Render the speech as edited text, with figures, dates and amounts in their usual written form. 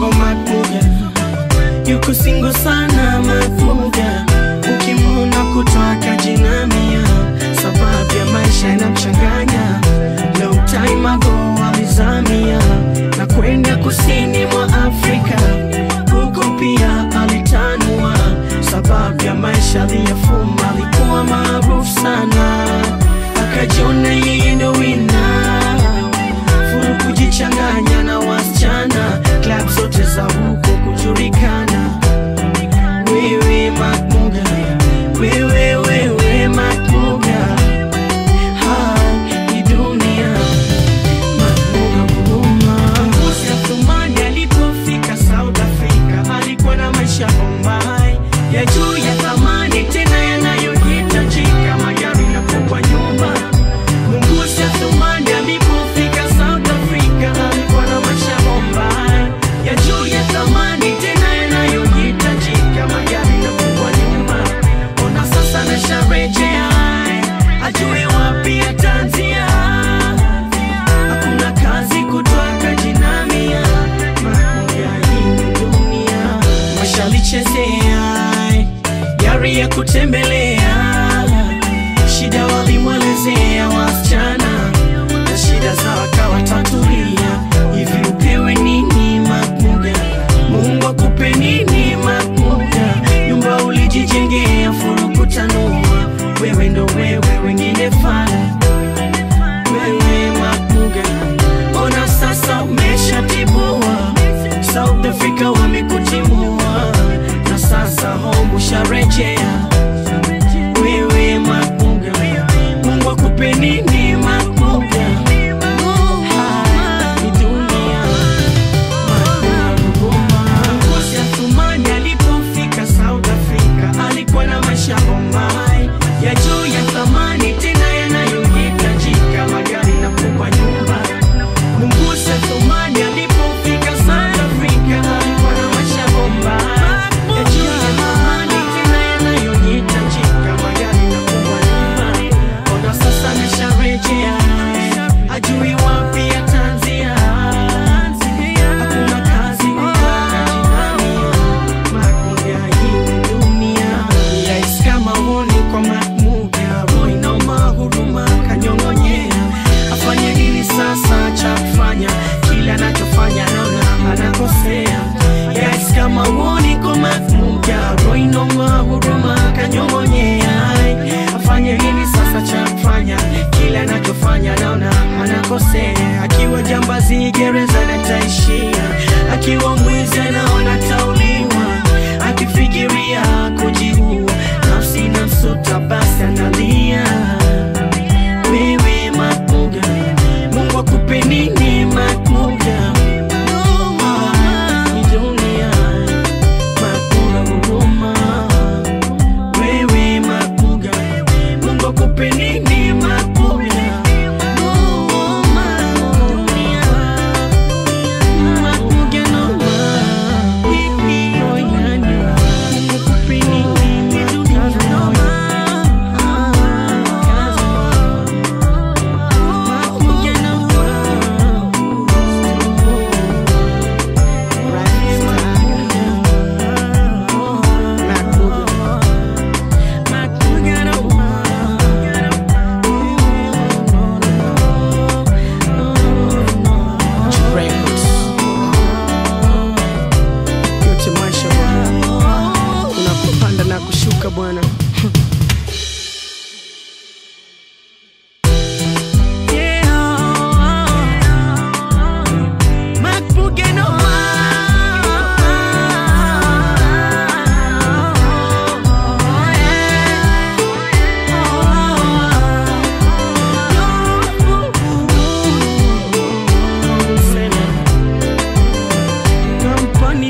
single Makmuga. Yuko single sana Makmuga. Ukimwona kutoka jinamia, sababu ya maisha inamchanganya. Long time ago alizamia na kwenda kusini mwa Afrika. Huko pia alitanua, sababu ya maisha aliyafuma. Alikuwa maarufu sana, akajiona yeye ndo winner. Furu kujichanganya na wasichana, club zote za huko kujulikana. Wewe Makmuga, wewe Makmuga, hai dunia Makmuga huruma. Mbuzi ya Thumani alipofika South Africa, alikuwa na maisha Bombay ya juu ya thamani, tena yanayohitajika, magari na kubwa nyumba. Mbuzi ya Thumani alipofika South Africa, alikuwa na maisha Bombay ya juu ya thamani, tena yanayohitajika, magari na kubwa nyumba. Ona sasa nasharejea, ajue wapi atanzia. Hakuna kazi kutoka jinamia, Makmuga hii dunia. Maisha alichezea, gari ya kutembelea, shida walimwelezea wasichana, na shida zao akawatatulia. Hivi upewe nini Makmuga? Mungu akupe nini Makmuga? Nyumba ulijijengea, furu kutanua. Wewe ndo wewe, wengine fala. Wewe Makmuga, ona sasa umeshatibua. South Africa wamekutimua, na sasa home usharejea. Wewe Makmuga, Mungu akupe nini Makmuga? Hai dunia Makmuga huruma. Mbuzi ya Thumani alipofika South Africa, alikuwa na maisha Bombay ya juu ya thamani, tena yanayohitajika, magari na kubwa nyumba. Mbuzi ya Thumani alipofika South Africa, alikuwa na maisha Bombay ya juu ya thamani, tena yanayohitajika, magari na kubwa nyumba. Ona sasa amesharejea, ajui wapi atanzia. Hakuna kazi kutoka jinamia, Makmuga hii dunia. Yes, kama uoni kwa Makmuga, roho inauma, huruma kanyong'onyea. Afanye nini sasa cha kufanya? Kila anachofanya naona anakosea. Yes, kama uoni kwa Makmuga, roho inauma, huruma kanyong'onyea. Afanye nini sasa cha kufanya? Kila anachofanya naona anakosea. Akiwa jambazi gereza ataishia, akiwa mwizi anaona tauliwa, akifikiria kujiua, nafsi na msuta basi analia. Wewe Makmuga, Mungu akupe nini Makmuga? Ni dunia Makmuga huruma. Wewe Makmuga, Mungu akupe nini Makmuga? Dunia Makmuga noma. Oh yeah, Mungu akupe nini dunia noma. Makmuga noma. Makmuga noma. Records. Yote maisha bwana, unapopanda na kushuka bwana. Makmuga noma. Kampani